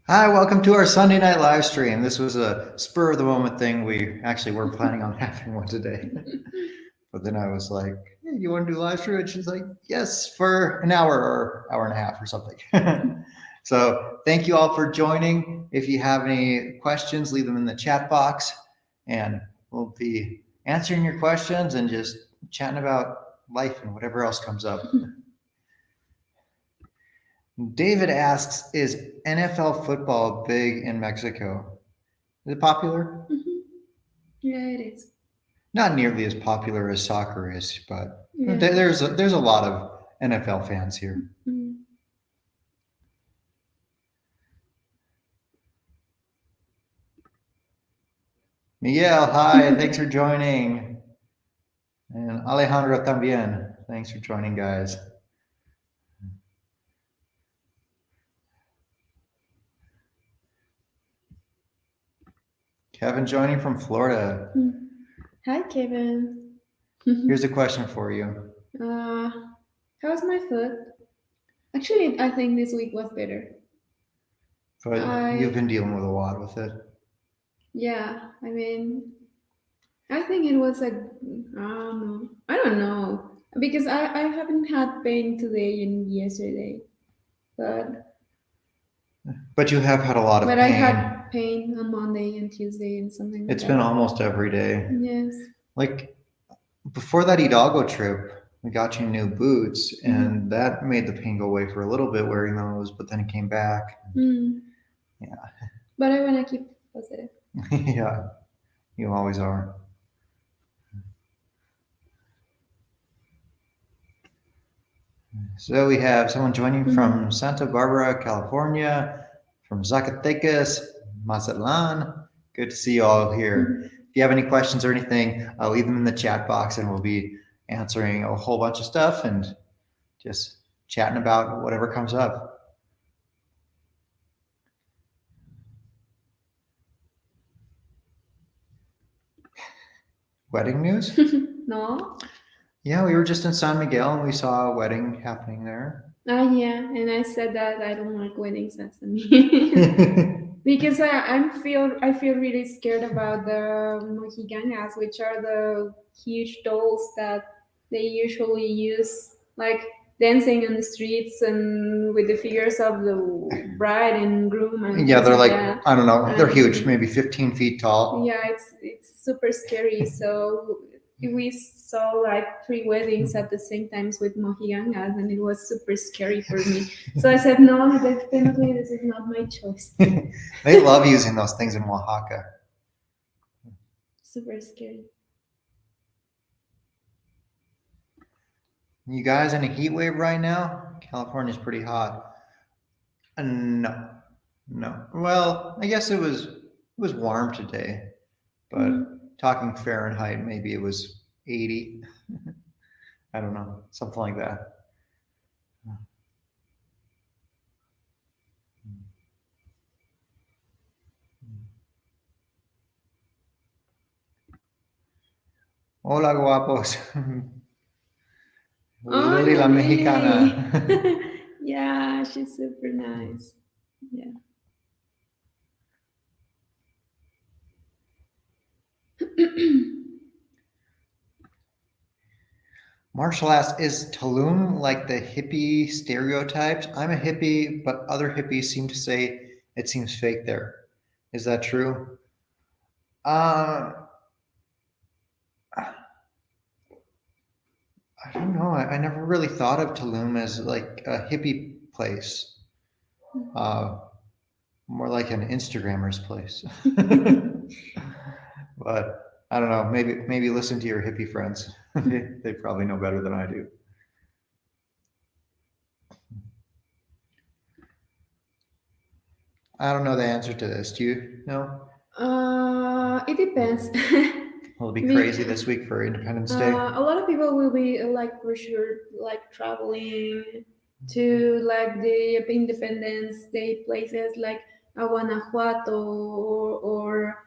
Hi, welcome to our Sunday night live stream. This was a spur of the moment thing. We actually weren't planning on having one today. But then I was like, hey, you want to do live stream? And she's like, yes, for an hour or hour and a half or something. So thank you all for joining. If you have any questions, leave them in the chat box and we'll be answering your questions and just chatting about life and whatever else comes up. David asks, is NFL football big in Mexico? Is it popular? Yeah, it is. Not nearly as popular as soccer is, but Yeah. there's a lot of NFL fans here. Mm. Miguel, hi, thanks for joining. And Alejandro también. Thanks for joining, guys. Kevin joining from Florida. Hi, Kevin. Here's a question for you. How's my foot? Actually, I think this week was better. But you've been dealing with a lot with it. Yeah, I mean, I think it was I don't know. Because I haven't had pain today and yesterday. But you have had a lot of pain. But I had pain on Monday and Tuesday and something like that. It's been almost every day. Yes. Like before that Hidalgo trip, we got you new boots, and that made the pain go away for a little bit wearing those, but then it came back. Yeah. But I want to keep positive. Yeah, you always are. So we have someone joining from Santa Barbara, California, from Zacatecas, Mazatlan. Good to see you all here. If you have any questions or anything, leave them in the chat box and we'll be answering a whole bunch of stuff and just chatting about whatever comes up. Wedding news? No. Yeah, we were just in San Miguel and we saw a wedding happening there. Yeah, and I said that I don't like weddings. That's me. Because I feel really scared about the mojigangas, which are the huge dolls that they usually use, like dancing on the streets and with the figures of the bride and groom. And yeah, they're like, that. I don't know, they're huge, maybe 15 feet tall. Yeah, it's super scary. So we saw like 3 weddings at the same times with mojigangas, and it was super scary for me. So I said, no, definitely this is not my choice. They love using those things in Oaxaca. Super scary. You guys in a heat wave right now? California's pretty hot. No. Well, I guess it was warm today, but talking Fahrenheit, maybe it was 80. I don't know, something like that. Hola, guapos. Lily la Mexicana. Yeah, she's super nice. Yeah. Marshall asks, is Tulum like the hippie stereotypes? I'm a hippie, but other hippies seem to say it seems fake there. Is that true? I don't know. I never really thought of Tulum as like a hippie place. More like an Instagrammer's place. But I don't know. Maybe listen to your hippie friends. They probably know better than I do. I don't know the answer to this. Do you know? It depends. Will it be crazy this week for Independence Day? A lot of people will be like for sure like traveling to like the Independence Day places like Guanajuato or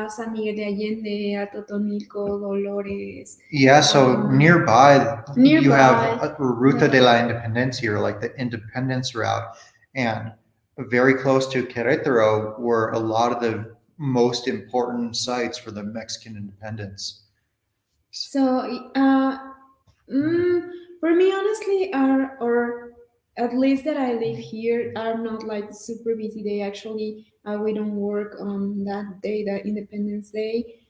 San Miguel de Allende, Atotonilco, Dolores. Yeah, so nearby you have Ruta de la Independencia, or like the Independence route, and very close to Querétaro were a lot of the most important sites for the Mexican independence. So, for me, honestly, are or at least that I live here are not like super busy. They actually we don't work on that day, the Independence Day.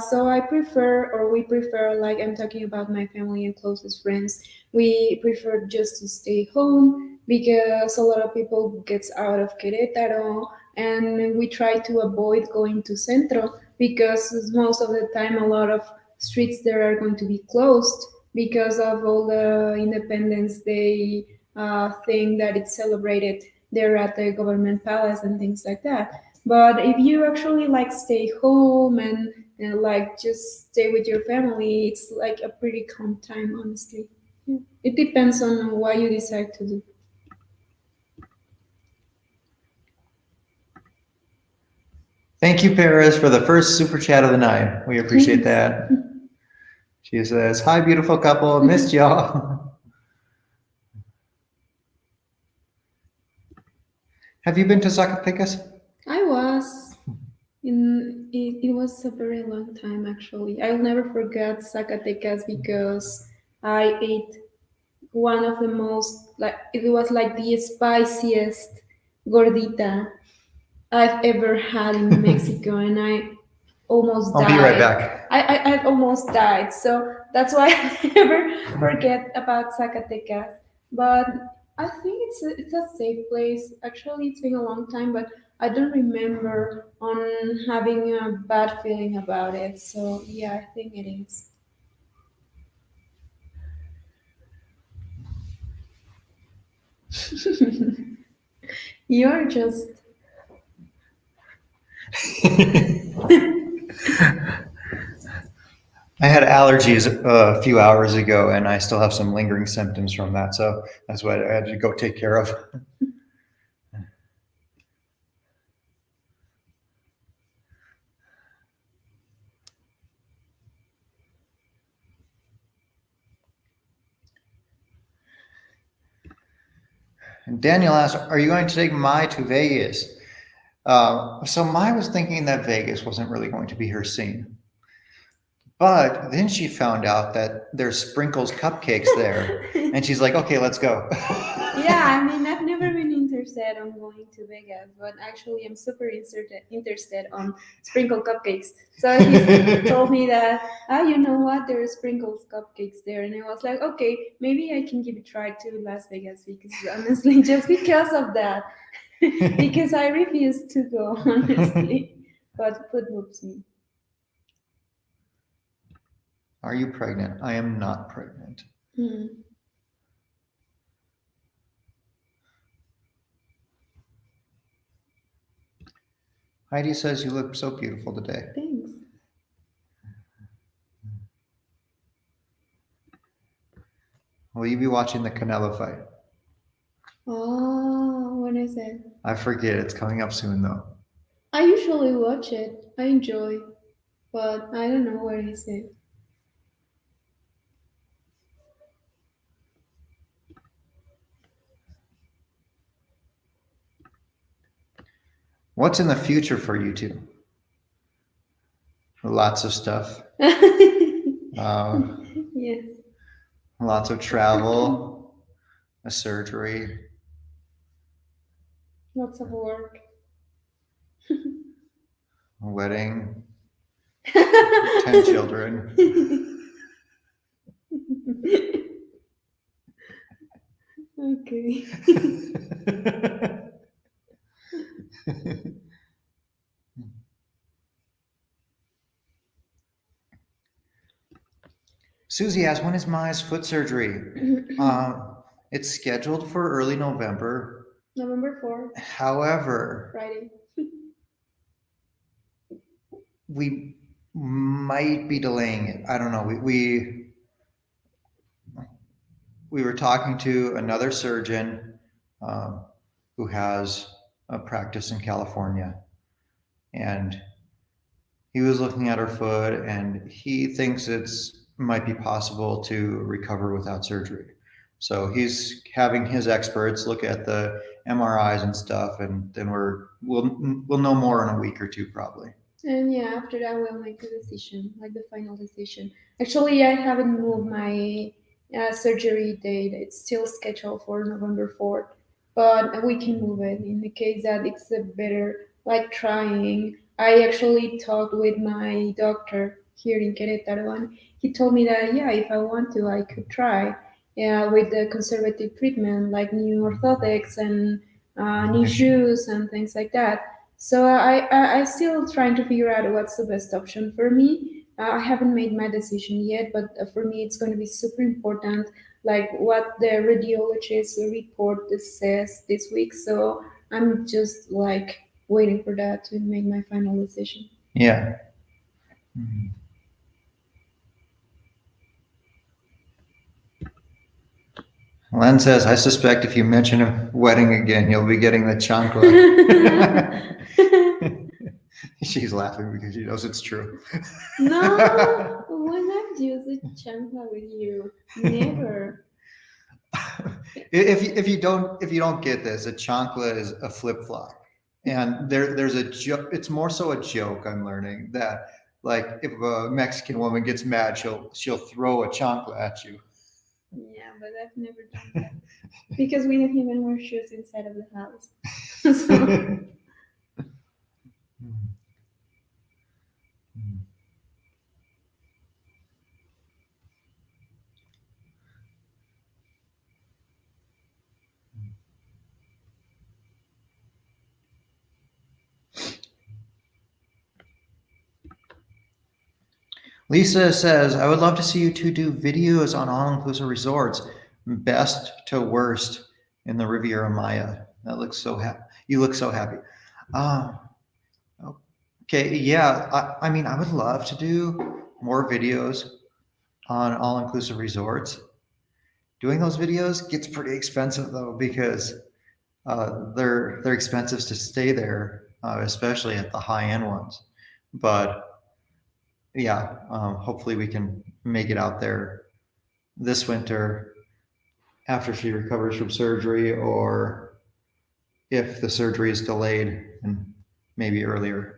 So I prefer, or we prefer, like I'm talking about my family and closest friends. We prefer just to stay home because a lot of people gets out of Querétaro, and we try to avoid going to Centro because most of the time a lot of streets there are going to be closed because of all the Independence Day thing that it's celebrated there at the government palace and things like that. But if you actually like stay home and like just stay with your family, it's like a pretty calm time, honestly. Yeah. It depends on what you decide to do. Thank you, Paris, for the first super chat of the night. We appreciate that. She says, "Hi, beautiful couple. Missed y'all." Have you been to Zacatecas? I was. It was a very long time actually. I'll never forget Zacatecas because I ate one of the most like it was like the spiciest gordita I've ever had in Mexico, and I almost I'll be right died. back. I almost died, so that's why I never forget about Zacatecas. But I think it's a safe place. Actually, it's been a long time, but I don't remember on having a bad feeling about it. So yeah, I think it is. You're just I had allergies a few hours ago, and I still have some lingering symptoms from that. So that's what I had to go take care of. And Daniel asked, "Are you going to take Mai to Vegas?" So Mai was thinking that Vegas wasn't really going to be her scene. But then she found out that there's Sprinkles cupcakes there, and she's like, "Okay, let's go." Yeah, I mean, I've never been interested on going to Vegas, but actually, I'm super interested on sprinkle cupcakes. So he told me that, you know what, there are sprinkles cupcakes there, and I was like, okay, maybe I can give a try to Las Vegas because honestly, just because of that, because I refuse to go honestly, but food moves me. Are you pregnant? I am not pregnant. Hmm. Heidi says you look so beautiful today. Thanks. Will you be watching the Canelo fight? Oh, when is it? I forget. It's coming up soon, though. I usually watch it. I enjoy, but I don't know where is it. What's in the future for you two? Lots of stuff. Yes. Lots of travel, a surgery, Lots of work. a wedding, 10 children. Okay. Susie asked, when is Maya's foot surgery? It's scheduled for early November. November 4th, However, Friday. we might be delaying it. I don't know. We were talking to another surgeon who has a practice in California, and he was looking at her foot, and he thinks it's might be possible to recover without surgery. So he's having his experts look at the MRIs and stuff, and then we'll know more in a week or two probably. And yeah, after that we'll make the decision, like the final decision. Actually, I haven't moved my surgery date. It's still scheduled for November 4th, but we can move it in the case that it's a better, like trying. I actually talked with my doctor here in Querétaro, and he told me that yeah, if I want to, I could try. Yeah, with the conservative treatment, like new orthotics and new shoes and things like that. So I still trying to figure out what's the best option for me. I haven't made my decision yet, but for me it's going to be super important, like what the radiologist report says this week. So I'm just like waiting for that to make my final decision. Yeah. Mhm. Len says, I suspect if you mention a wedding again, you'll be getting the chancla. She's laughing because she knows it's true. No, when I've used a chancla with you, never. If you don't get this, a chancla is a flip flop, and there's a joke. It's more so a joke. I'm learning that like if a Mexican woman gets mad, she'll throw a chancla at you. Yeah, but I've never done that because we don't even wear shoes inside of the house. So Lisa says, I would love to see you two do videos on all-inclusive resorts, best to worst in the Riviera Maya. That looks so happy. You look so happy. Um, okay, yeah. I mean, I would love to do more videos on all-inclusive resorts. Doing those videos gets pretty expensive though because they're expensive to stay there, especially at the high-end ones. But yeah, hopefully we can make it out there this winter after she recovers from surgery, or if the surgery is delayed and maybe earlier.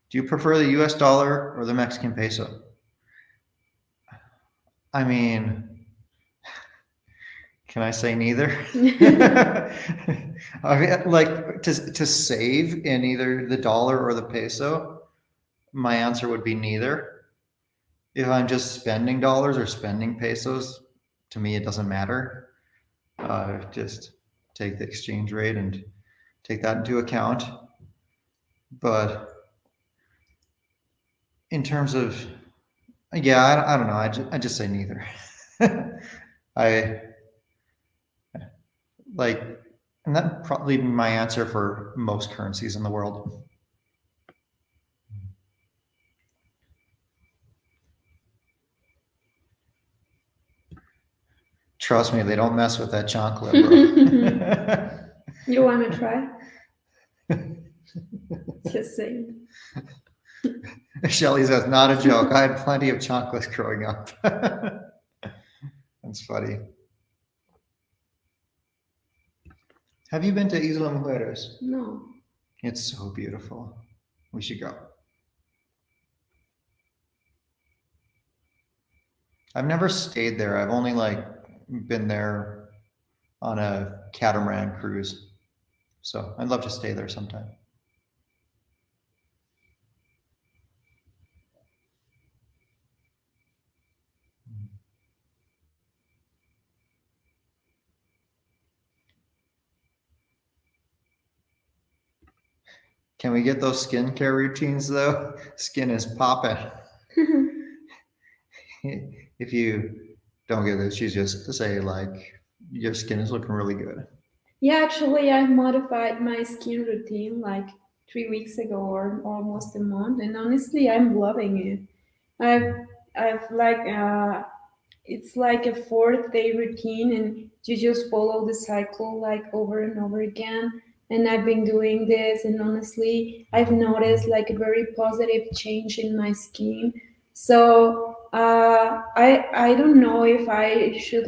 Do you prefer the US dollar or the Mexican peso? I mean, can I say neither? I mean, like to save in either the dollar or the peso, my answer would be neither. If I'm just spending dollars or spending pesos, to me it doesn't matter. Just take the exchange rate and take that into account. But in terms of, yeah, I don't know. I just say neither. I like, and that probably be my answer for most currencies in the world. Trust me, they don't mess with that chocolate, bro. you want to try? Just saying. Shelly says, not a joke. I had plenty of chocolates growing up. That's funny. Have you been to Isla Mujeres? No. It's so beautiful. We should go. I've never stayed there. I've only like been there on a catamaran cruise. So I'd love to stay there sometime. Can we get those skincare routines though? Skin is popping. If you don't get this, you just say like your skin is looking really good. Yeah, actually, I modified my skin routine like 3 weeks ago or almost a month, and honestly, I'm loving it. I've like it's like a 4-day routine, and you just follow the cycle like over and over again. and I've been doing this, and honestly, I've noticed like a very positive change in my skin. So I don't know if I should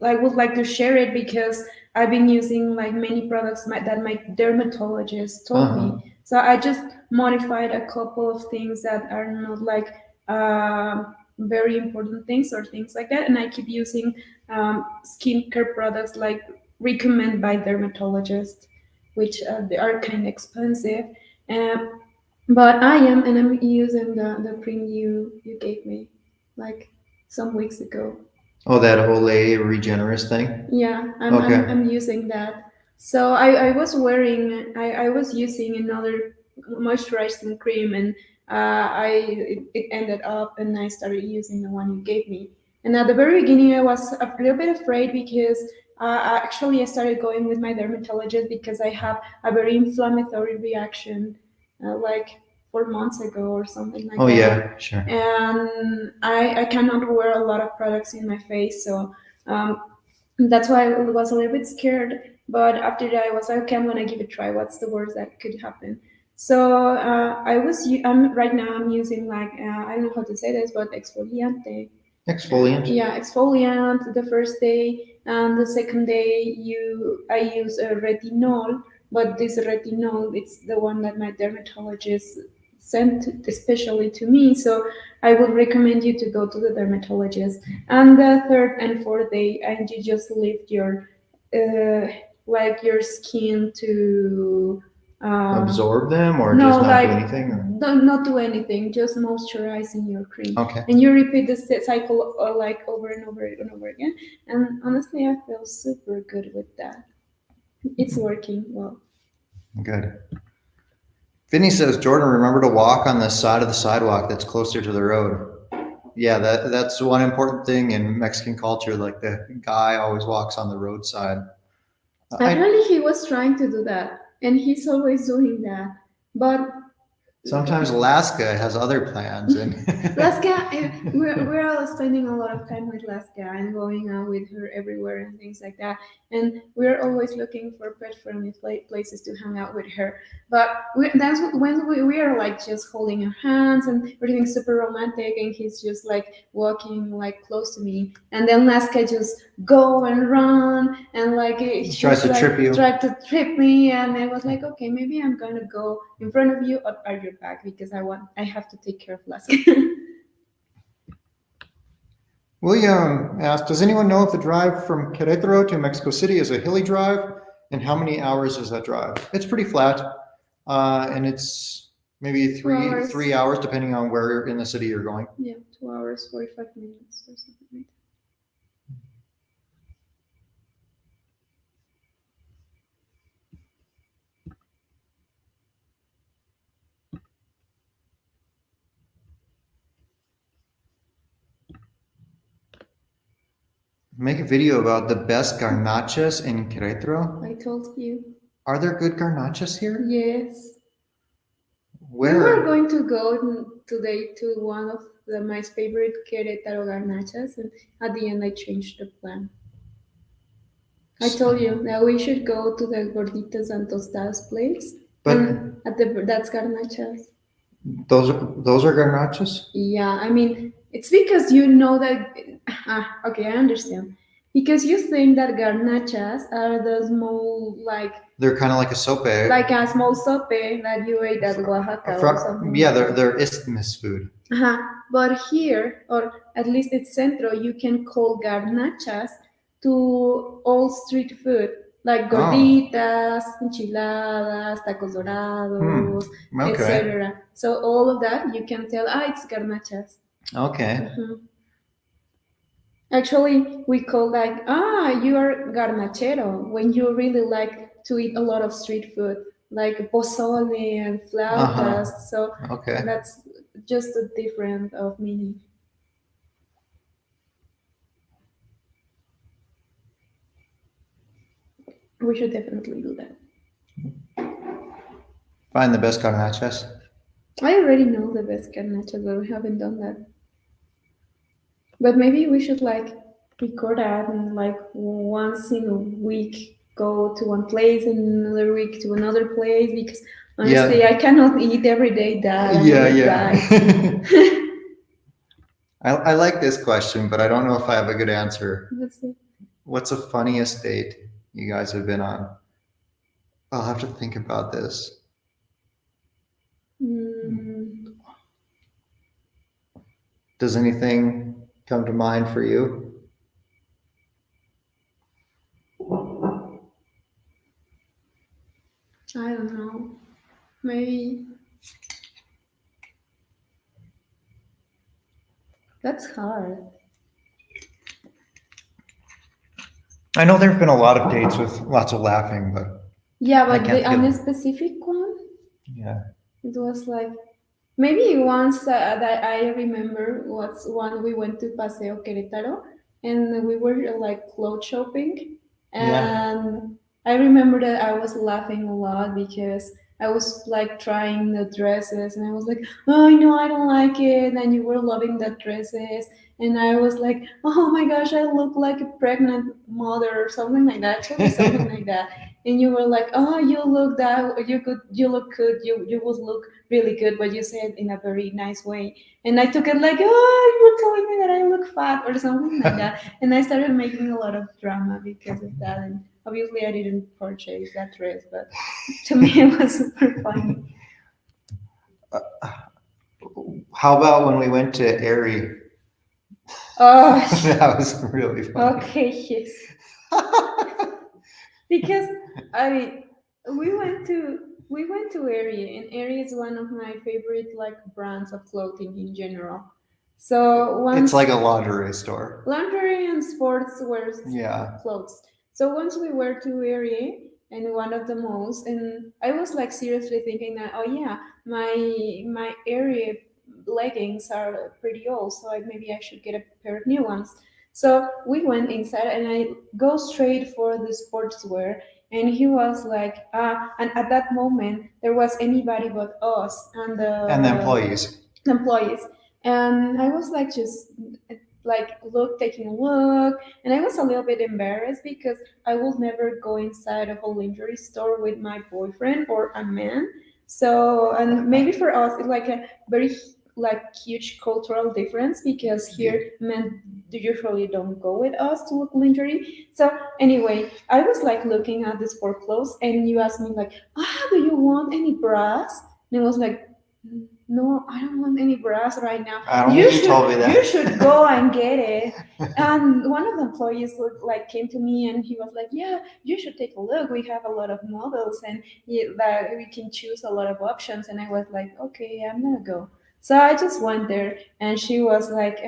I would like to share it because I've been using like many products that my dermatologist told Uh-huh. me. So I just modified a couple of things that are not like very important things or things like that, and I keep using skincare products like recommended by dermatologists, which they are kind of expensive. Um, but and I'm using the cream you gave me like some weeks ago. Oh, that Olay Regenerist thing? Yeah, Okay. I'm using that. So I was using another moisturizing cream, and it ended up, and I started using the one you gave me. And at the very beginning I was a little bit afraid because actually I started going with my dermatologist because I have a very inflammatory reaction like 4 months ago or something like Oh, that. yeah, sure. And I cannot wear a lot of products in my face, so um, that's why I was a little bit scared. But after that, I was like, okay, I'm gonna give it a try. What's the worst that could happen? So I'm right now. I'm using like I don't know how to say this, but exfoliante. Exfoliant? Yeah, exfoliant the first day, and the second day I use a retinol. But this retinol, it's the one that my dermatologist sent especially to me. So I would recommend you to go to the dermatologist. And the third and fourth day, and you just lift your uh, like your skin to Absorb them or no, just not do like anything? Or? not do anything, just moisturizing your cream, Okay. and you repeat the cycle like over and over and over again. And honestly, I feel super good with that. It's working well. Good. Vinny says, Jordan, remember to walk on the side of the sidewalk that's closer to the road. Yeah, that's one important thing in Mexican culture. Like the guy always walks on the roadside. I Actually, he was trying to do that, and he's always doing that. But sometimes Alaska has other plans, and Laska, we're all spending a lot of time with Laska and going out with her everywhere and things like that. And we're always looking for pet-friendly places to hang out with her. But that's when we are like just holding our hands and we're doing super romantic, and he's just like walking like close to me. And then Laska just go and run and like it's tries just to trip like you. try to trip me. And I was like, okay, maybe I'm gonna go in front of you or at your back because I have to take care of Laska. William asked, does anyone know if the drive from Querétaro to Mexico City is a hilly drive, and how many hours is that drive? It's pretty flat, and it's maybe 2 hours. 3 hours depending on where in the city you're going. Yeah, 2 hours, 45 minutes or something like that. Make a video about the best garnachas in Querétaro. I told you. Are there good garnachas here? Yes. We were Where? going to go today to one of my favorite Querétaro garnachas, and at the end I changed the plan. I told you that we should go to the Gorditas and Tostadas place, But and that's garnachas. those are garnachas? Yeah, I mean, it's because you know that. Okay, I understand. Because you think that garnachas are the small, They're kind of like a sope. like a small sope that you ate at Oaxaca or something Yeah, like that. they're isthmus food. Uh-huh. But here, or at least it's Centro, you can call garnachas to all street food, like Oh, gorditas, enchiladas, tacos dorados, okay, etc. So all of that you can tell, it's garnachas. okay. Mhm. Actually, we call like, you are garnachero when you really like to eat a lot of street food, like pozole and Uh flautas. huh. So Okay. that's just a different of meaning. We should definitely do that. Find the best garnachas. I already know the best garnachas, but we haven't done that. But maybe we should like record that and like once in a week go to one place and another week to another place because honestly, Yeah. I cannot eat every day that. I Yeah, will yeah. die. I like this question, but I don't know if I have a good answer. That's it. What's the funniest date you guys have been on? I'll have to think about this. Mm, Does anything come to mind for you? I don't know. Maybe that's hard. I know there have been a lot of dates with lots of laughing, but Yeah, I but can't the on a think of. specific one, Yeah. it was like maybe once that I remember was when we went to Paseo Querétaro and we were like clothes shopping. Yeah. And I remember that I was laughing a lot because I was like trying the dresses and I was like, oh, no, I don't like it. And you were loving the dresses. And I was like, oh my gosh, I look like a pregnant mother or something like that. Actually, something like that. And you were like, oh, you look good, you would look really good, but you said in a very nice way. And I took it like, oh, you were telling me that I look fat or something like that. And I started making a lot of drama because of that. And obviously, I didn't purchase that dress, but to me, it was super funny. How about when we went to Erie? Oh, That was really funny. okay, yes. Because I mean, we went to Aerie, and Aerie is one of my favorite like brands of clothing in general. So It's once like a lingerie store. lingerie and sportswear Yeah. clothes. So once we were to Erie in one of the malls, and I was like seriously thinking that, oh yeah, my Erie leggings are pretty old, so maybe I should get a pair of new ones. So we went inside, and I go straight for the sportswear. And he was like, and at that moment there was anybody but us and And the the employees. employees. And I was like just like taking a look, and I was a little bit embarrassed because I would never go inside of a lingerie store with my boyfriend or a man. So, and maybe for us it's like a very like huge cultural difference because here men usually don't go with us to look lingerie. So anyway, I was like looking at the sport clothes, and you asked me like, do you want any bras? And I was like, no, I don't want any bras right now. I don't think you told me You that. should go and get it. And one of the employees like came to me and he was like, yeah, you should take a look. We have a lot of models and that we can choose a lot of options. And I was like, okay, I'm gonna go. So I just went there and she was like,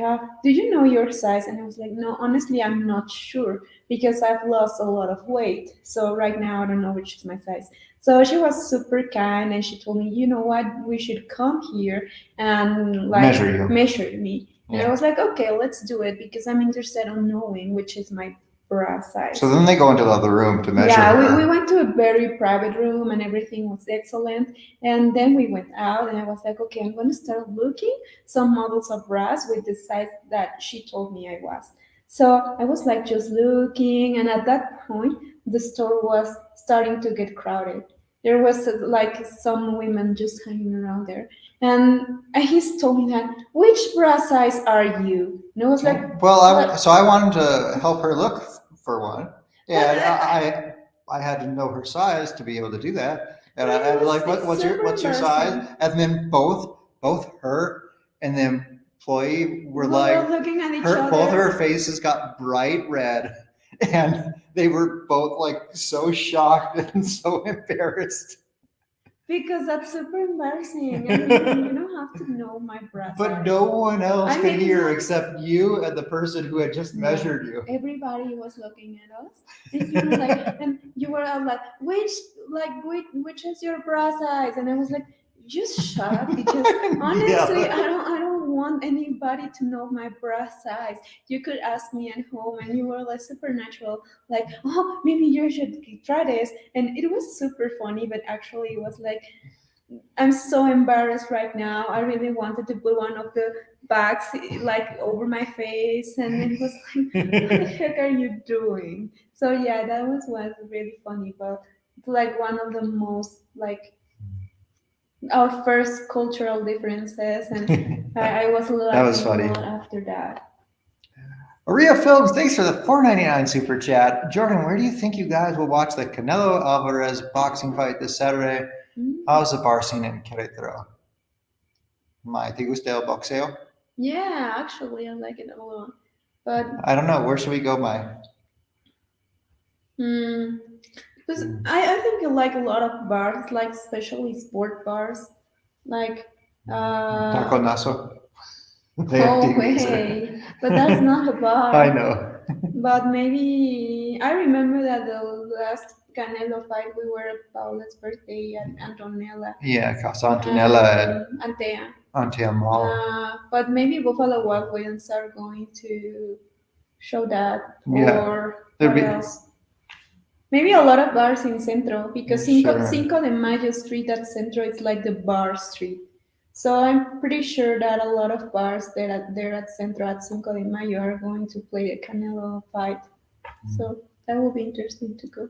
do you know your size? And I was like, no, honestly, I'm not sure because I've lost a lot of weight. So right now I don't know which is my size. So she was super kind and she told me, you know what, we should come here and like Measure you. measure me. And I Yeah. was like, okay, let's do it because I'm interested in knowing which is my bra size. So then they go into the other room to measure Yeah, we her. went to a very private room and everything was excellent. And then we went out and I was like, okay, I'm going to start looking some models of bras with the size that she told me I was. So I was like just looking, and at that point, the store was starting to get crowded. There was like some women just hanging around there. And he's told me that, which bra size are you? And I was like, Well, what? so I wanted to help her look for one, But and I had to know her size to be able to do that. And I it was was like, it's super what's your size? embarrassing. And then both her and the employee were We were like, looking at each her both of other her faces got bright red, and they were both like so shocked and so embarrassed. because that's super embarrassing. I mean, you don't have to know my bra But size. no one else I could maybe hear have. except you and the person who had just No, measured you. everybody was looking at us, and you were like, and you were all like, which is your bra size? And I was like, just shut up because honestly, Yeah. I don't want anybody to know my bra size. You could ask me at home, and you were like supernatural, like, oh, maybe you should try this, and it was super funny, but actually, it was like. I'm so embarrassed right now. I really wanted to put one of the bags like over my face, and it was like, what the heck are you doing? So yeah, that was really funny, but it's like one of the most like our first cultural differences, and I was That was laughing a funny. lot after that. Aria Films, thanks for the $4.99 super chat. Jordan, where do you think you guys will watch the Canelo Alvarez boxing fight this Saturday? Mm. How's the bar scene in Querétaro? My, ¿te gusta el boxeo? Yeah, actually, I like it a lot. But I don't know. Where should we go, my? mm, because I think I like a lot of bars, like especially sport bars, like Taco Naso. They have oh TVs. way, but that's not a bar. I know. But maybe I remember that the last Canelo fight we were at Paula's birthday at Antonella. Yeah, Casa Antonella at Antea. Antea Mall. But maybe Buffalo Wild Wings are going to show that, Yeah. or There'd what be- else? Maybe a lot of bars in Centro, because Sure. Cinco de Mayo street at Centro is like the bar street. So I'm pretty sure that a lot of bars there at Centro at Cinco de Mayo are going to play a Canelo fight. So that will be interesting to go.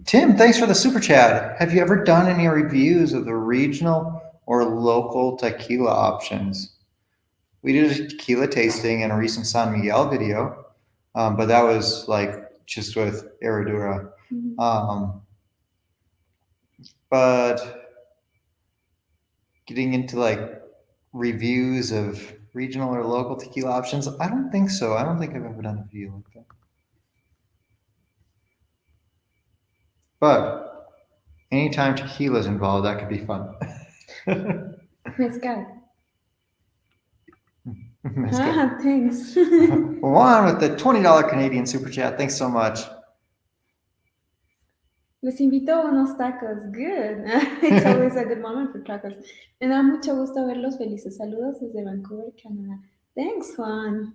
Tim, thanks for the super chat. Have you ever done any reviews of the regional or local tequila options? We did a tequila tasting in a recent San Miguel video, but that was like just with Herradura. But getting into like reviews of regional or local tequila options, I don't think so. I don't think I've ever done a review like that. But anytime tequila is involved, that could be fun. Mezcal. Mezcal. Thanks. Juan with the $20 Canadian super chat. Thanks so much. Les invito a unos tacos. Good. It's always a good moment for tacos. Me da mucho gusto verlos felices. Saludos desde Vancouver, Canadá. Thanks, Juan.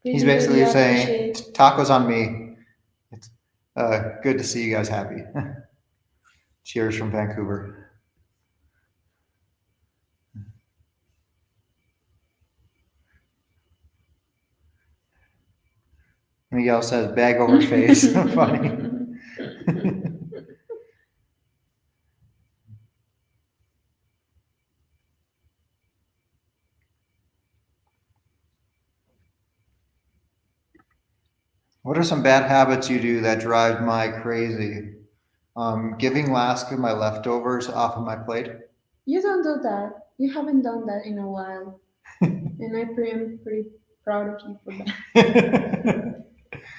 He's Really, basically really saying, appreciate- tacos on me. It's good to see you guys happy. Cheers from Vancouver. Miguel says, bag over face. Funny. What are some bad habits you do that drive my crazy? Giving Laska my leftovers off of my plate. You don't do that. You haven't done that in a while. And I'm pretty proud of you for that.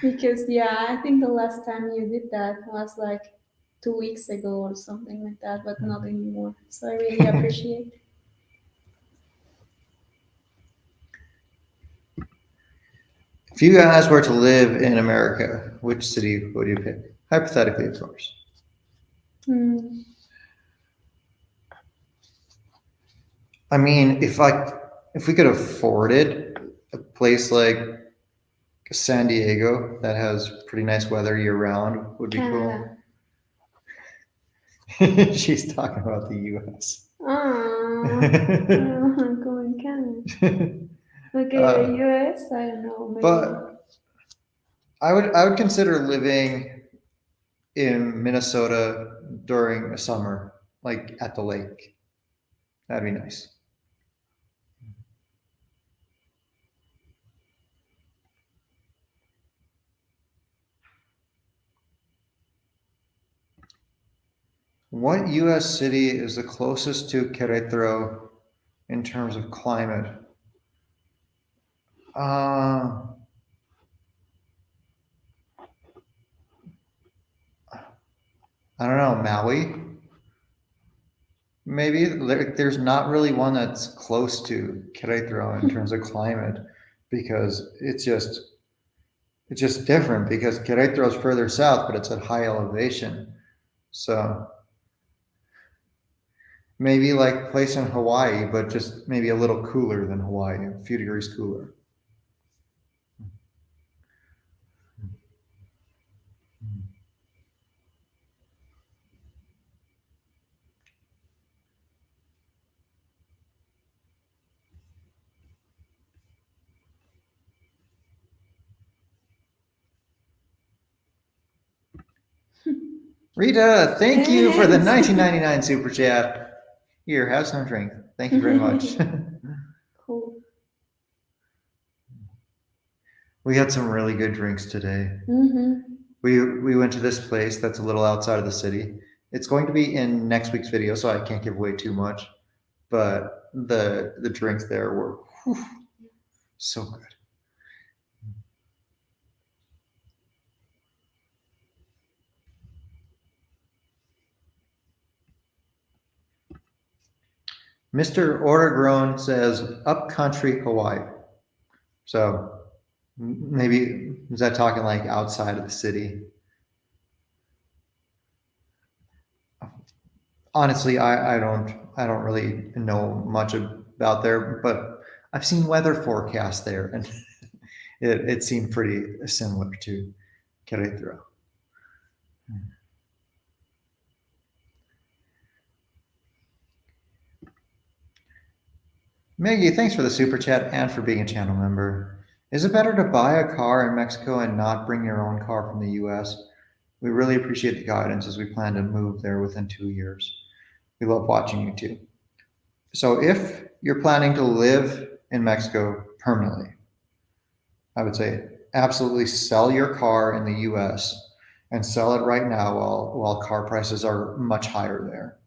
Because, yeah, I think the last time you did that was like 2 weeks ago or something like that, but not anymore. So I really appreciate it. If you guys were to live in America, which city would you pick? Hypothetically, of course. I mean, if we could afford it, a place like San Diego that has pretty nice weather year round would be Canada. cool. She's talking about the U.S. I'm going Canada. Okay, the US, I don't know. Maybe. But I would consider living in Minnesota during the summer, like at the lake. That'd be nice. What U.S. city is the closest to Querétaro in terms of climate? I don't know, Maui? Maybe there's not really one that's close to Querétaro in terms of climate because it's just different because Querétaro is further south, but it's at high elevation. So maybe like a place in Hawaii, but just maybe a little cooler than Hawaii, a few degrees cooler. Rita, thank you for the 1999 super chat. Here, have some drink. Thank you very much. Cool. We had some really good drinks today. Mm-hmm. We went to this place that's a little outside of the city. It's going to be in next week's video, so I can't give away too much. But the drinks there were so good. Mr. Ordergrown says upcountry Hawaii. So maybe is that talking like outside of the city? Honestly, I don't really know much about there, but I've seen weather forecasts there, and it seemed pretty similar to Querétaro. Maggie, thanks for the super chat and for being a channel member. Is it better to buy a car in Mexico and not bring your own car from the US? We really appreciate the guidance as we plan to move there within 2 years. We love watching you too. So if you're planning to live in Mexico permanently, I would say absolutely sell your car in the US and sell it right now while car prices are much higher there,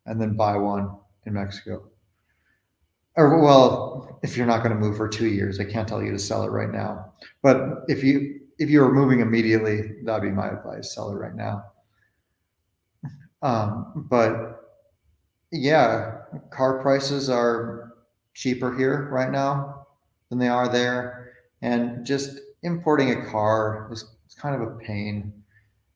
and then buy one in Mexico. Or well, if you're not going to move for 2 years, I can't tell you to sell it right now. But if you were moving immediately, that'd be my advice: sell it right now. But yeah, car prices are cheaper here right now than they are there, and just importing a car is kind of a pain,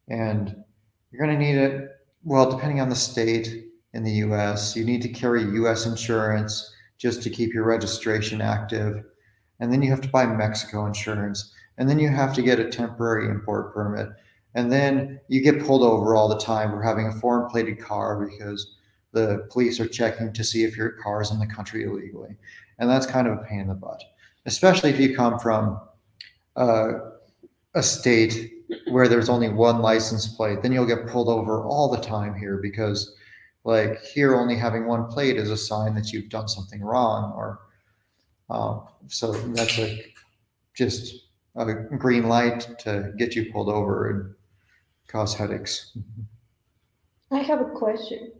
and you're going to need it. Well, depending on the state in the U.S., you need to carry U.S. insurance just to keep your registration active, and then you have to buy Mexico insurance, and then you have to get a temporary import permit, and then you get pulled over all the time for having a foreign plated car because the police are checking to see if your car is in the country illegally, and that's kind of a pain in the butt, especially if you come from a state where there's only one license plate. Then you'll get pulled over all the time here because, like, here only having one plate is a sign that you've done something wrong, or so that's like just a green light to get you pulled over and cause headaches. I have a question.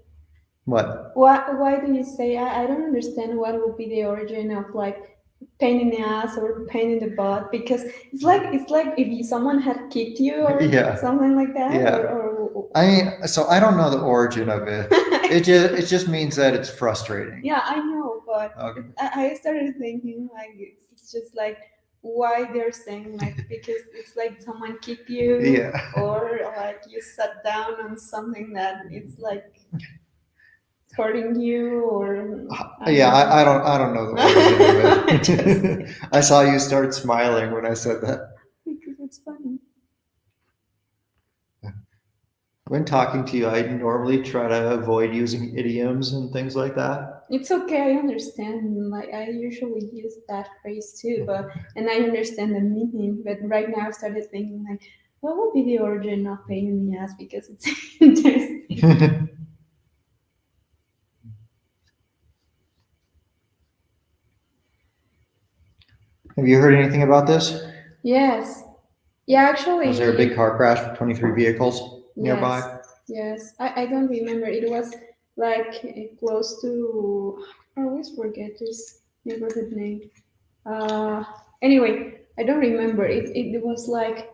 What? Why do you say I don't understand what would be the origin of like pain in the ass or pain in the butt? Because it's like if someone had kicked you or Yeah. something like that. Yeah. Or I mean, so I don't know the origin of it. It just means that it's frustrating. Yeah, I know, but Okay. I started thinking like it's just like why they're saying like because it's like someone kicked you Yeah. or like you sat down on something that it's like hurting you or Yeah, I don't know the origin of it. I saw you start smiling when I said that. because it's funny. When talking to you, I normally try to avoid using idioms and things like that. It's okay, I understand. Like I usually use that phrase too, but and I understand the meaning. But right now I started thinking like, what would be the origin of pain in the ass? Because it's interesting. Have you heard anything about this? Yes. Yeah, actually. Was there a big car crash with 23 vehicles nearby? Yes. I don't remember. It was like close to. I always forget this neighborhood name. Anyway, I don't remember. It was like.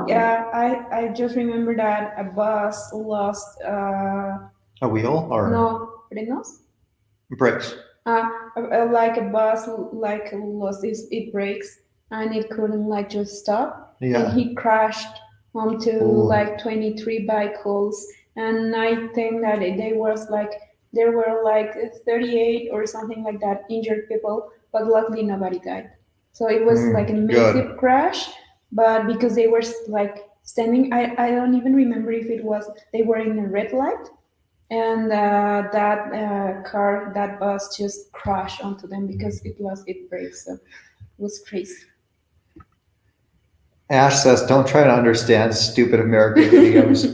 Yeah, I just remember that a bus lost. A wheel or No, frenos. brakes? Like a bus like lost its brakes and it couldn't like just stop. Yeah. And he crashed onto Ooh. like 23 vehicles, and I think that there were like 38 or something like that injured people, but luckily nobody died. So it was like a massive Good. crash, but because they were like standing, I don't even remember if it was they were in a red light, and that bus just crashed onto them because it lost its brakes. So it was crazy. Ash says, "Don't try to understand stupid American idioms."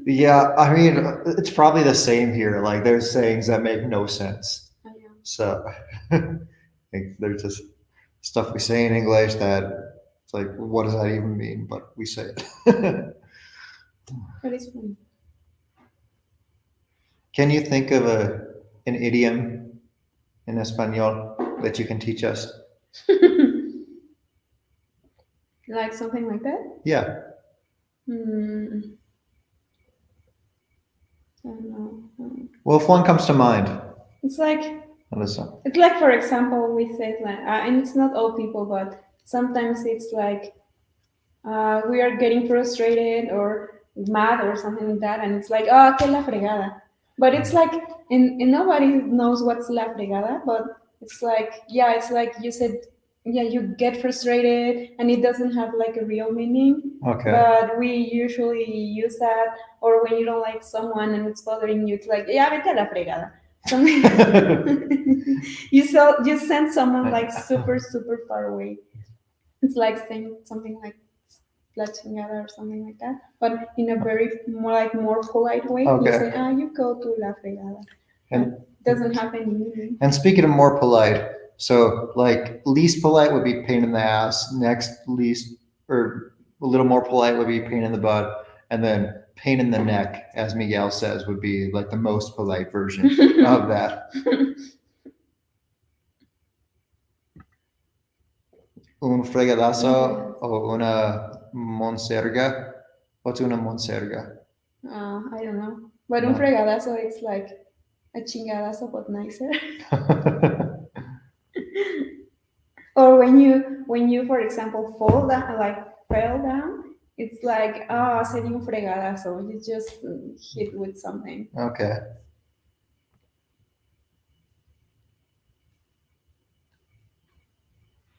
Yeah, I mean, it's probably the same here. Like, there's sayings that make no sense. I know. So, like, there's just stuff we say in English that it's like, what does that even mean? But we say it. But it's funny. Can you think of an idiom in Espanol that you can teach us? Like something like that? Yeah. Hmm. I don't know. Well, if one comes to mind, It's like let us know. it's like for example we said like and it's not all people, but sometimes it's like we are getting frustrated or mad or something like that, and it's like, oh, que la fregada. But it's like, and nobody knows what's la fregada, but it's like, yeah, it's like you said, yeah, you get frustrated and it doesn't have like a real meaning, Okay. but we usually use that, or when you don't like someone and it's bothering you, it's like, yeah, vete a la fregada. Something you send someone like super super far away. It's like saying something like la chingada or something like that, but in a very more like more polite way. You say, Okay. ah, you go to la fregada. And Doesn't have any meaning. and speaking of more polite, so like least polite would be pain in the ass. Next least or a little more polite would be pain in the butt, and then pain in the neck, as Miguel says, would be like the most polite version of that. Un fregadazo o una monserga. What's una monserga? I don't know. But un No. fregadazo, it's like a chingadazo, but nicer. Or when you, for example, fall down, like fell down, it's like, ah, se dio un fregadazo. You just hit with something. Okay.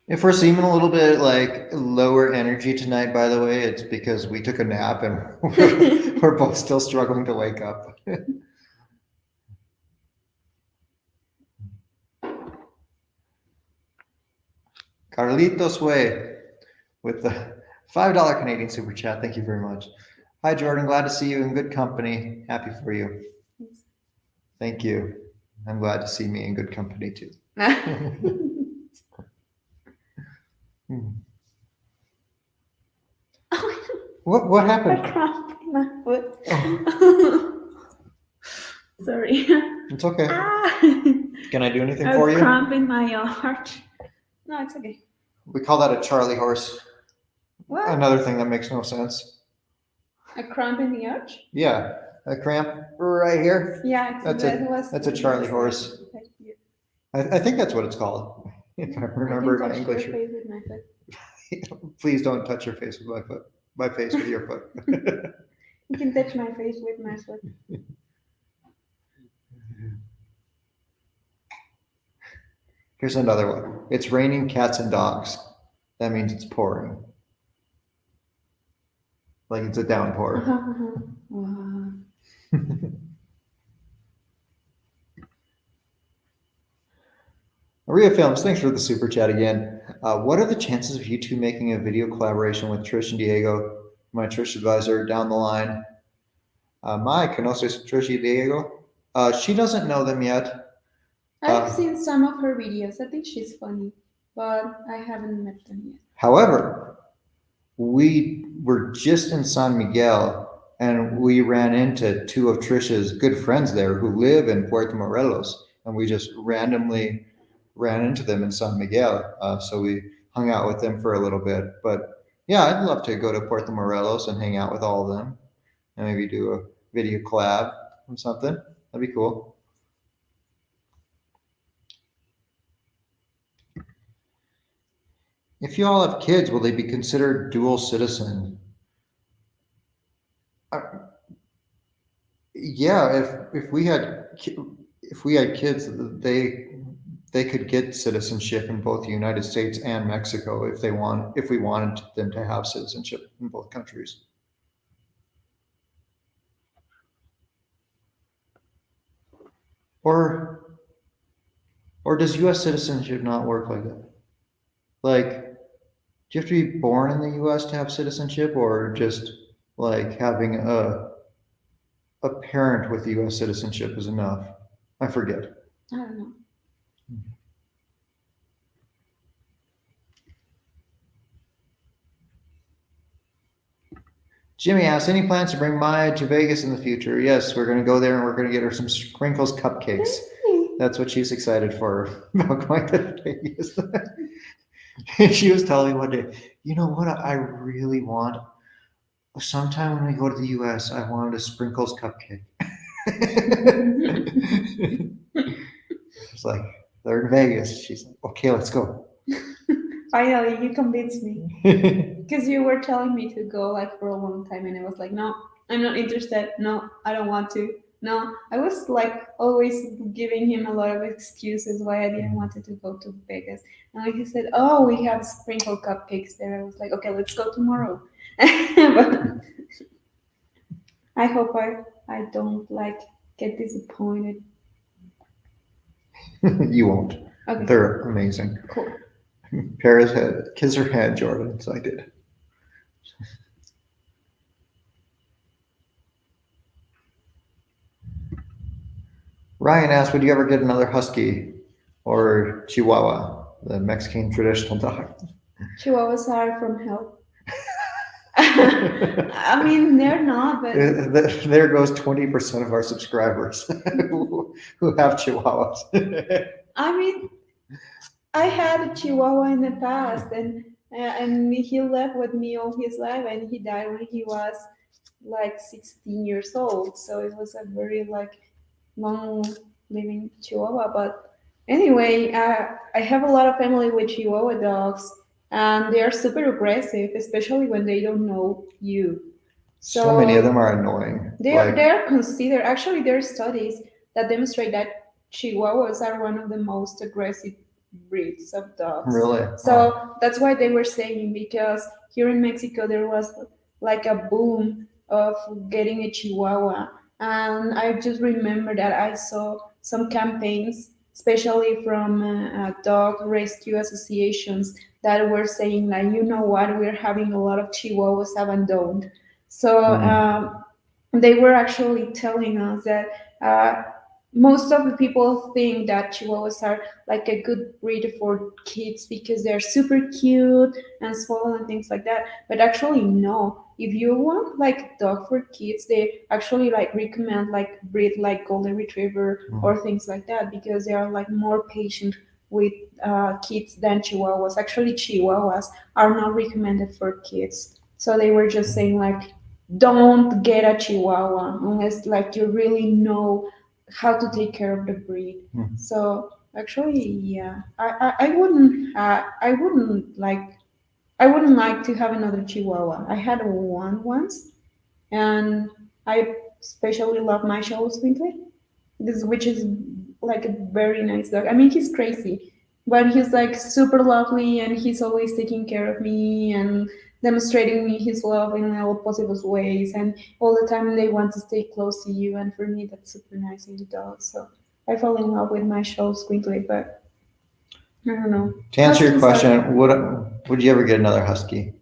If we're seeming a little bit like lower energy tonight, by the way, it's because we took a nap and we're both still struggling to wake up. Carlitos Way with the $5 Canadian super chat. Thank you very much. Hi, Jordan. Glad to see you in good company. Happy for you. Thank you. I'm glad to see me in good company too. What A happened? cramp in my foot. Oh, Sorry. it's okay. Ah, Can I do anything a for you? cramp in my arch. No, it's okay. We call that a Charlie horse. What? Another thing that makes no sense. A cramp in the arch? Yeah, a cramp right here. Yeah, That's a Charlie horse. I think that's what it's called. If I remember my English. Your face with my foot. Please don't touch your face with my foot. My face with your foot. You can touch my face with my foot. Here's another one. It's raining cats and dogs. That means it's pouring. Like it's a downpour. Wow. Maria Films, thanks for the super chat again. What are the chances of you two making a video collaboration with Trish and Diego, my Trish advisor, down the line? Mai, ¿conoces Trish y Diego? She doesn't know them yet. I've seen some of her videos. I think she's funny, but I haven't met them yet. However, we were just in San Miguel and we ran into two of Trish's good friends there who live in Puerto Morelos, and we just randomly ran into them in San Miguel. So we hung out with them for a little bit. But yeah, I'd love to go to Puerto Morelos and hang out with all of them and maybe do a video collab or something. That'd be cool. If you all have kids, will they be considered dual citizen? Yeah, if we had kids, they could get citizenship in both the United States and Mexico if we wanted them to have citizenship in both countries. Or does U.S. citizenship not work like that? Like, do you have to be born in the U.S. to have citizenship, or just like having a parent with U.S. citizenship is enough. I forget. I don't know. Jimmy asks, any plans to bring Maya to Vegas in the future? Yes, we're going to go there and we're going to get her some sprinkles cupcakes. That's what she's excited for about going to Vegas. She was telling me one day, you know what I really want? Sometime when we go to the US, I wanted a sprinkles cupcake. It's like, they're in Vegas. She's like, okay, let's go. Finally, you convinced me. Because you were telling me to go like for a long time, and I was like, no, I'm not interested. No, I don't want to. No, I was like always giving him a lot of excuses why I didn't want to go to Vegas. And when he said, "Oh, we have sprinkle cupcakes there," I was like, "Okay, let's go tomorrow." But I hope I don't like get disappointed. You won't. Okay, They're amazing. cool. Paris had kiss her hand, Jordan, so I did. Ryan asked, would you ever get another husky or Chihuahua, the Mexican traditional dog? Chihuahuas are from hell. I mean, they're not, but There goes 20% of our subscribers who have Chihuahuas. I mean, I had a Chihuahua in the past, and he lived with me all his life, and he died when he was like 16 years old. So it was a very like long living Chihuahua. But anyway, I have a lot of family with Chihuahua dogs, and they are super aggressive, especially when they don't know you. So many of them are annoying. They're considered, actually, there are studies that demonstrate that Chihuahuas are one of the most aggressive breeds of dogs. Really? So that's why they were saying, because here in Mexico there was like a boom of getting a Chihuahua. And I just remember that I saw some campaigns, especially from dog rescue associations, that were saying, like, you know what, we're having a lot of Chihuahuas abandoned. So they were actually telling us that most of the people think that Chihuahuas are like a good breed for kids because they're super cute and small and things like that. But actually, no. If you want like dog for kids, they actually like recommend like breed like golden retriever or things like that, because they are like more patient with kids than Chihuahuas. Actually, Chihuahuas are not recommended for kids. So they were just saying like, don't get a Chihuahua unless like you really know how to take care of the breed. So actually, yeah, I wouldn't like to have another Chihuahua. I had one once, and I especially love my Shows Winkley, which is like a very nice dog. I mean, he's crazy, but he's like super lovely, and he's always taking care of me and demonstrating me his love in all possible ways. And all the time they want to stay close to you, and for me that's super nice in the dog. So I fell in love with my show Squinkly, but I don't know. To answer your Huskies question, would you ever get another husky?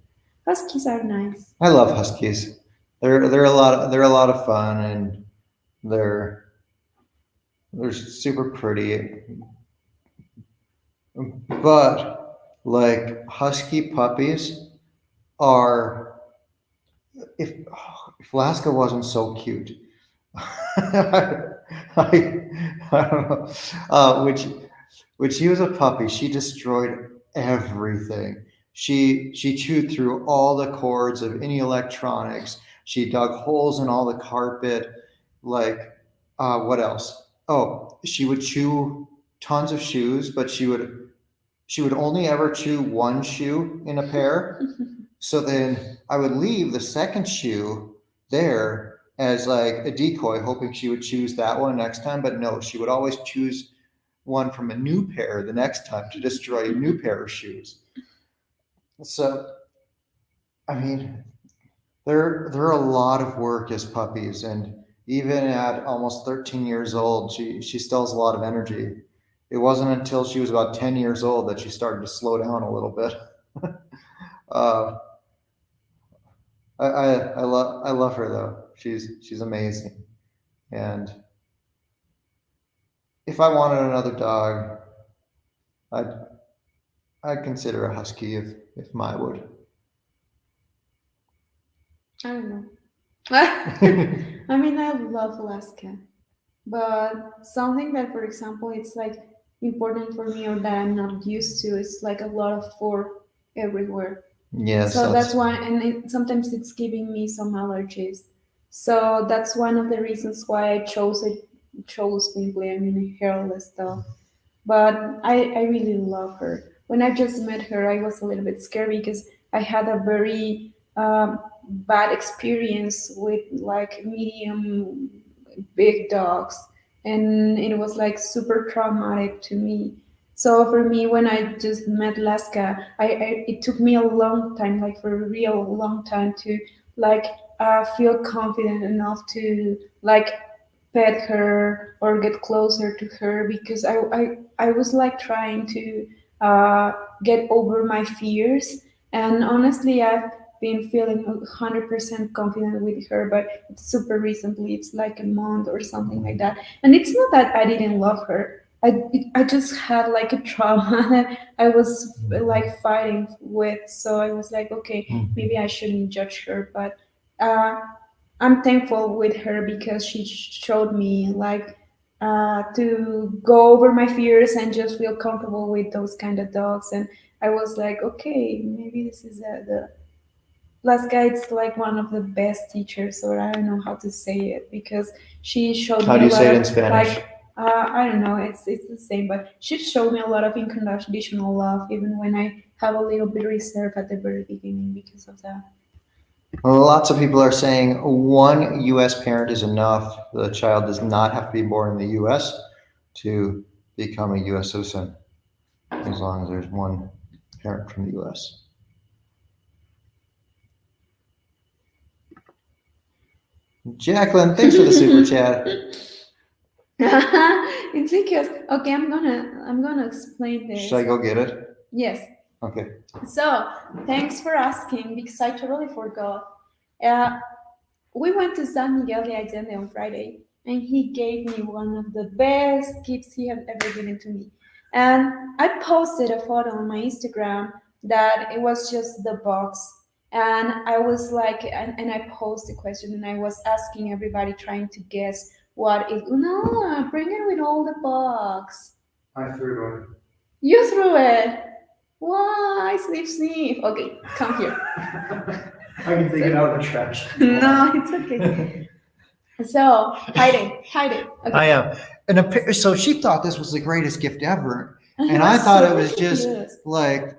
Huskies are nice. I love huskies. They're a lot of fun, and they're super pretty. But like husky puppies are, if Alaska wasn't so cute, I don't know. When she was a puppy, she destroyed everything. She chewed through all the cords of any electronics. She dug holes in all the carpet. Like, what else? Oh, she would chew tons of shoes, but she would only ever chew one shoe in a pair. So then I would leave the second shoe there as like a decoy, hoping she would choose that one next time. But no, she would always choose one from a new pair the next time to destroy a new pair of shoes. So, I mean, they're a lot of work as puppies, and even at almost 13 years old, she still has a lot of energy. It wasn't until she was about 10 years old that she started to slow down a little bit. uh, I love her though. She's amazing. And if I wanted another dog, I'd I'd consider a husky if my would. I don't know. I mean, I love Alaska, but something that, for example, it's like important for me or that I'm not used to is like a lot of fur everywhere. Yes, So that's that's why, and sometimes it's giving me some allergies. So that's one of the reasons why I chose it. Chose simply, I mean, hairless dog. But I really love her. When I just met her, I was a little bit scared because I had a very bad experience with like medium big dogs, and it was like super traumatic to me. So for me, when I just met Laska, it took me a long time, like for a real long time, to like feel confident enough to like pet her or get closer to her because I was like trying to get over my fears. And honestly, I've been feeling 100% confident with her, but it's super recently. It's like a month or something like that. And it's not that I didn't love her. I just had like a trauma that I was like fighting with. So I was like, okay, maybe I shouldn't judge her. But uh, I'm thankful with her because she showed me like to go over my fears and just feel comfortable with those kind of dogs. And I was like, okay, maybe this is the last guy. It's like one of the best teachers, or I don't know how to say it because she showed how me do a you lot say it in of Spanish? like. I don't know. It's the same, but she showed me a lot of unconditional love, even when I have a little bit reserve at the very beginning because of that. Lots of people are saying one U.S. parent is enough. The child does not have to be born in the U.S. to become a U.S. citizen, as long as there's one parent from the U.S. Jacqueline, thanks for the super chat. It's because okay, I'm gonna explain Should this. I go get it? Yes. Okay. So thanks for asking because I totally forgot. Uh, we went to San Miguel de Allende on Friday, and he gave me one of the best gifts he had ever given to me. And I posted a photo on my Instagram that it was just the box. And I was like, and I posed the question, and I was asking everybody trying to guess what it. No, bring it with all the box. I threw it. You threw it. Why? Sniff, sniff. Okay, come here. I can take it out of the trash. No, it's okay. So hide it. I Okay. am. So she thought this was the greatest gift ever. And he And was I thought it super was just confused. like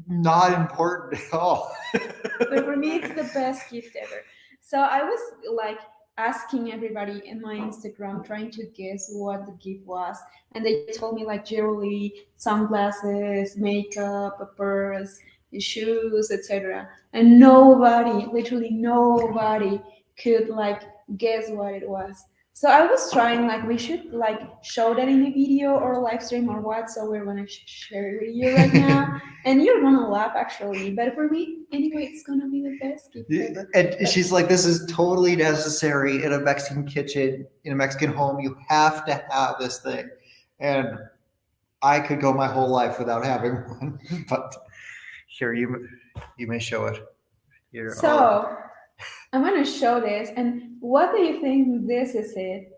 not important at all. But for me, it's the best gift ever. So I was like asking everybody in my Instagram, trying to guess what the gift was, and they told me like jewelry, sunglasses, makeup, a purse, shoes, etc. And nobody, literally nobody, could like guess what it was. So I was trying like we should like show that in a video or a live stream or what. So we're gonna share it with you right now. And you're gonna laugh actually, but for me, anyway, it's gonna be the best gift ever. And she's like, this is totally necessary in a Mexican kitchen, in a Mexican home. You have to have this thing. And I could go my whole life without having one. But here, you may show it. Here, So I'm gonna show this, and what do you think this is it?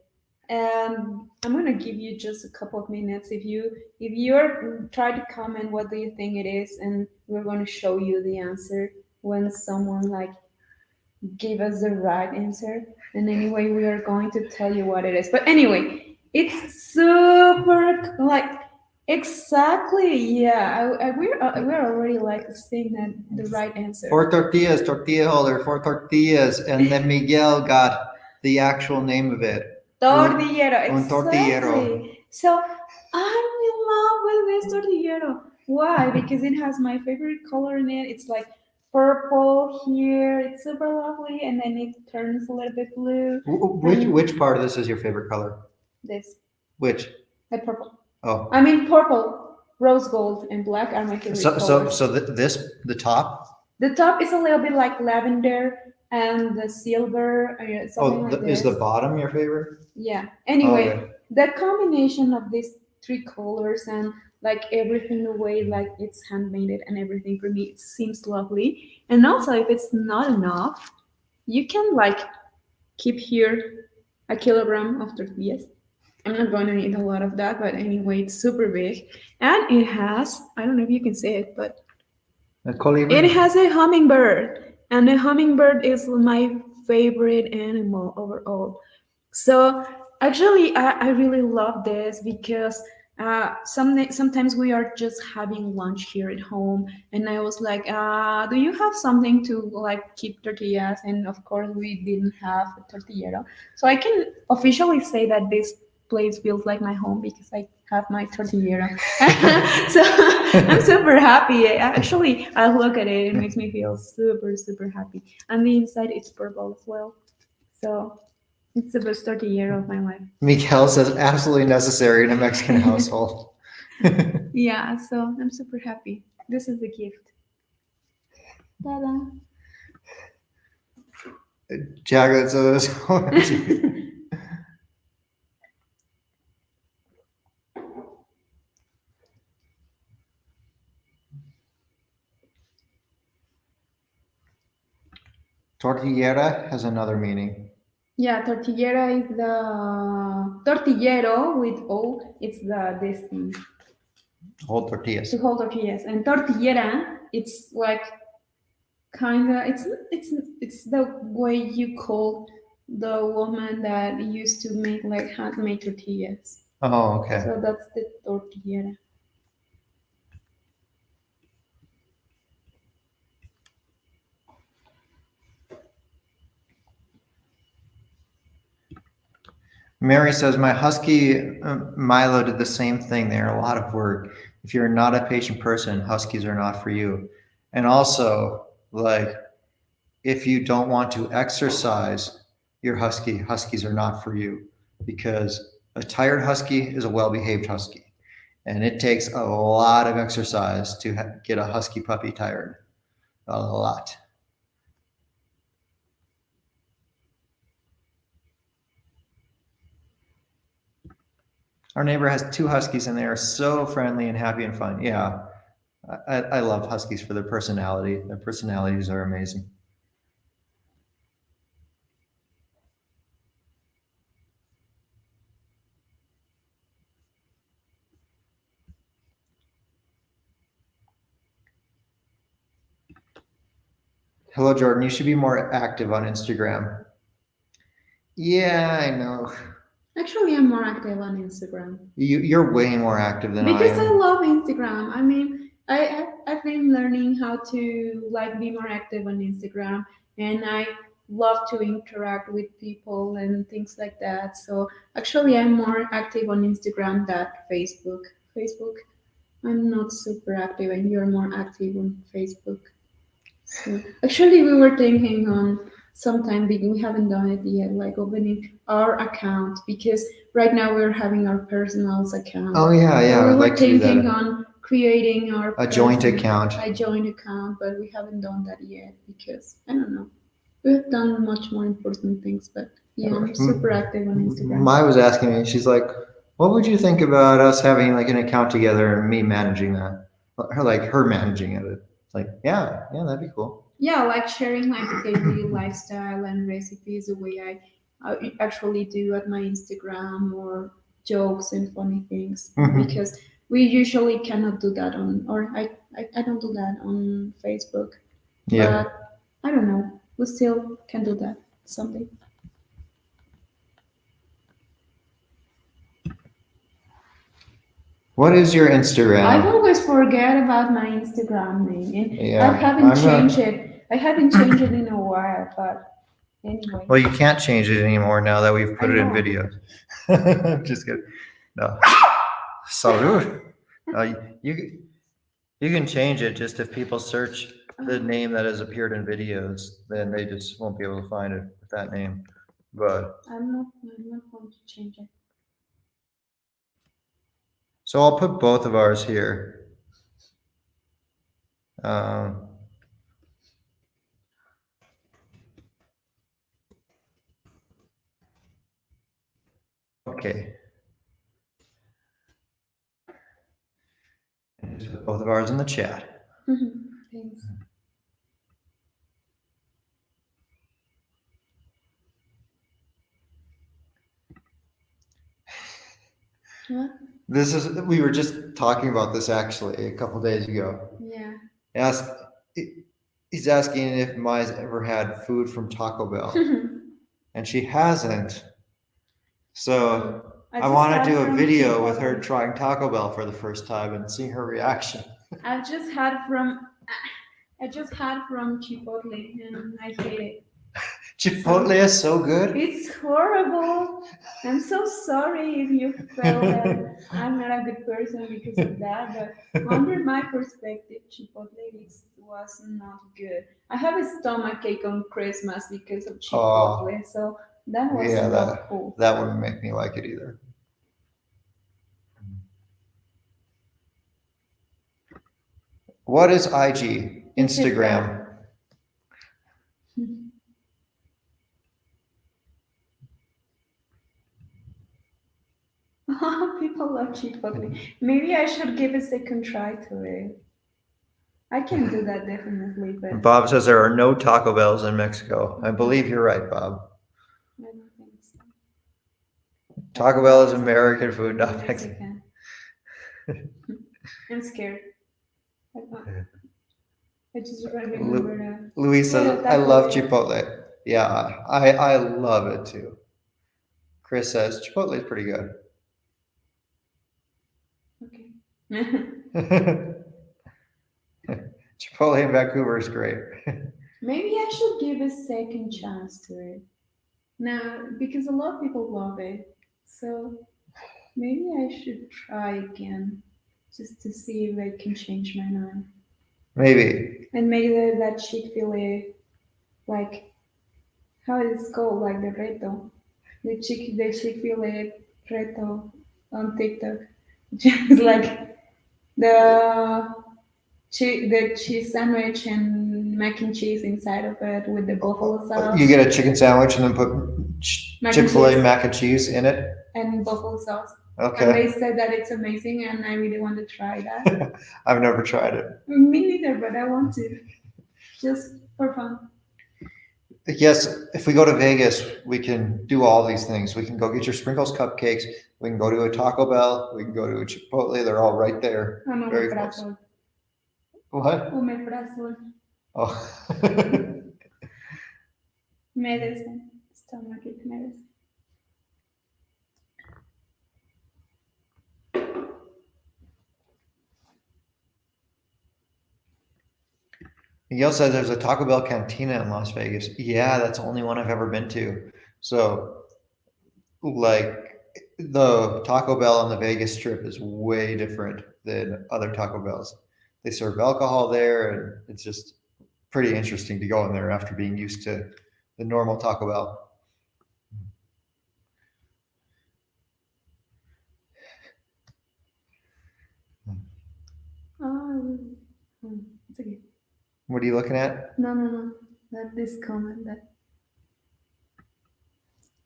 And I'm gonna give you just a couple of minutes. If you're try to comment, what do you think it is, and we're gonna show you the answer when someone like give us the right answer. And anyway, we are going to tell you what it is. But anyway, it's super like exactly yeah. We're already like seeing that the right answer. four tortillas, tortilla holder, four tortillas. And then Miguel got the actual name of it. Tortillero, Un tortillero. exactly. So I'm in love with this tortillero. Why? Because it has my favorite color in it. It's like purple here. It's super lovely, and then it turns a little bit blue. Which part of this is your favorite color? This, Which? like purple. Oh. I mean purple, rose gold, and black are my favorite So colors. the top. The top is a little bit like lavender, and the silver, something Oh, like is this. the bottom your favorite? Yeah. Oh, Anyway, okay. the combination of these three colors and like everything, the way like it's handmade and everything, for me it seems lovely. And also, if it's not enough, you can like keep here a kilogram of tortillas. I'm not going to eat a lot of that, but anyway, it's super big, and it has, I don't know if you can say it, but A colibri? it has a hummingbird, and the hummingbird is my favorite animal overall. So actually, I really love this because sometimes we are just having lunch here at home, and I was like, "Do you have something to like keep tortillas?" And of course, we didn't have a tortillero, so I can officially say that this place feels like my home because I have my tortillero. So I'm super happy. Actually, I look at it; it makes me feel super happy. And the inside is purple as well. So it's the best tortillero of my life. Miguel says absolutely necessary in a Mexican household. Yeah, so I'm super happy. This is the gift. Ta-da. Jago, so tortillera has another meaning. Yeah, tortillera is the tortillero with O. It's the this thing Whole tortillas. to hold tortillas, and tortillera. It's like kind of it's the way you call the woman that used to make like handmade tortillas. Oh, okay. So that's the tortillera. Mary says, my husky Milo did the same thing. They're a lot of work. If you're not a patient person, huskies are not for you. And also, like, if you don't want to exercise your husky, huskies are not for you because a tired husky is a well-behaved husky. And it takes a lot of exercise to get a husky puppy tired. A lot. Our neighbor has two huskies and they are so friendly and happy and fun. Yeah, I love huskies for their personality. Their personalities are amazing. Hello, Jordan. You should be more active on Instagram. Yeah, I know. Actually, I'm more active on Instagram. You're way more active than Because I I am. love Instagram. I mean, I've been learning how to like be more active on Instagram, and I love to interact with people and things like that. So actually, I'm more active on Instagram than Facebook. Facebook, I'm not super active, and you're more active on Facebook. So actually, we were thinking on sometime, but we haven't done it yet, like opening our account because right now we're having our personal account. Oh yeah, yeah. So we I'd were like to do thinking that. on creating our A joint personal- account. a joint account, but we haven't done that yet because I don't know. We've done much more important things, but yeah, I'm super active on Instagram. Mai was asking me. She's like, "What would you think about us having like an account together and me managing that? Her managing it." It's like, yeah, that'd be cool. Yeah, like sharing like daily lifestyle and recipes the way I actually do at my Instagram, or jokes and funny things, Mhm. because we usually cannot do that on, or I don't do that on Facebook, Yeah. but I don't know, we still can do that someday. What is your I Instagram? always forget about my Instagram name, and Yeah, I haven't I'm changed not. it. I haven't changed it in a while, but anyway. Well, you can't change it anymore now that we've put I it in know. videos. Just kidding. No. Salud. You you can change it just if people search the name that has appeared in videos, then they just won't be able to find it with that name. But I'm not going to change it. so I'll put both of ours here. Um, Okay. And just put both of ours in the chat. Thanks. What? We were just talking about this actually a couple days ago. Yeah. He's asking if Mai's ever had food from Taco Bell, and she hasn't. So I want to do a video with her trying Taco Bell for the first time and seeing her reaction. I just had from Chipotle and I hate it. Chipotle is so good. It's horrible. I'm so sorry if you felt that I'm not a good person because of that, but under my perspective, Chipotle was not good. I have a stomach ache on Christmas because of Chipotle, so that was not cool. That wouldn't make me like it either. What is IG? Instagram. People love Chipotle. Maybe I should give a second try to it. I can do that definitely, but Bob says there are no Taco Bells in Mexico. I believe you're right, Bob. I don't think so. Taco Bell is American food, not Mexican. I'm scared. I just remember that. Luis says, I love Chipotle. Yeah, I love it too. Chris says, Chipotle is pretty good. Okay. Chipotle in Vancouver is great. Maybe I should give a second chance to it. Now, because a lot of people love it. So maybe I should try again just to see if I can change my mind. Maybe. And maybe that Chick-fil-A, like, how is it called? Like the reto. The Chick-fil-A reto on TikTok. Just like the cheese sandwich and mac and cheese inside of it with the buffalo sauce. You get a chicken sandwich and then put Chick-fil-A mac and cheese in it? And buffalo sauce. Okay. And they said that it's amazing and I really want to try that. I've never tried it. Me neither, but I want to. Just for fun. Yes, if we go to Vegas, we can do all these things. We can go get your sprinkles cupcakes. We can go to a Taco Bell. We can go to a Chipotle. They're all right there. Very close. What? Omeprazole. Oh. Medicine. Stomachache medicine. Miguel says there's a Taco Bell cantina in Las Vegas. Yeah, that's the only one I've ever been to. So, like, the Taco Bell on the Vegas Strip is way different than other Taco Bells. They serve alcohol there, and it's just pretty interesting to go in there after being used to the normal Taco Bell. It's okay. What are you looking at? No. This comment that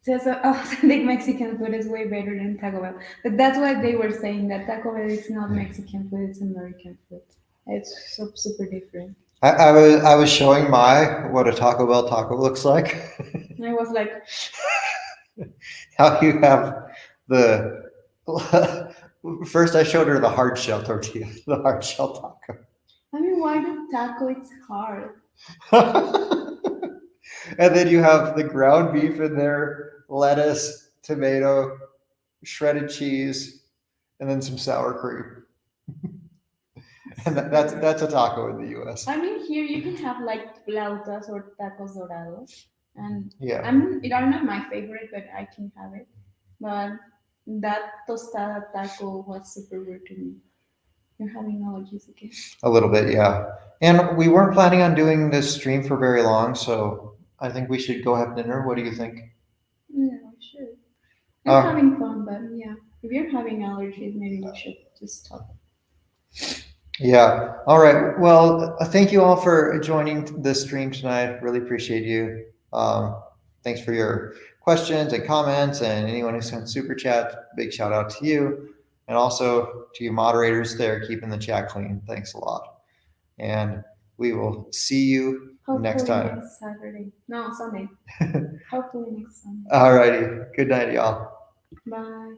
says authentic Mexican food is way better than Taco Bell. But that's why they were saying that Taco Bell is not Mexican food, it's American food. It's so super different. I was showing what a Taco Bell taco looks like. And I was like, how you have the first I showed her the hard shell tortilla, the hard shell taco. I mean, why the taco? It's hard. And then you have the ground beef in there, lettuce, tomato, shredded cheese, and then some sour cream. And that's a taco in the U.S. I mean, here you can have like flautas or tacos dorados, and yeah, they're not my favorite, but I can have it. But that tostada taco was super weird to me. You're having allergies again. A little bit, yeah. And we weren't planning on doing this stream for very long, so I think we should go have dinner. What do you think? Yeah, we should. I'm having fun, but yeah, if you're having allergies, maybe we should just stop. Yeah. All right. Well, thank you all for joining the stream tonight. Really appreciate you. Thanks for your questions. questions and comments, and anyone who sent super chat, big shout out to you. And also to you moderators there keeping the chat clean. Thanks a lot. And we will see you next time. Next Saturday. No, Sunday. Hopefully next Sunday. All righty. Good night, y'all. Bye.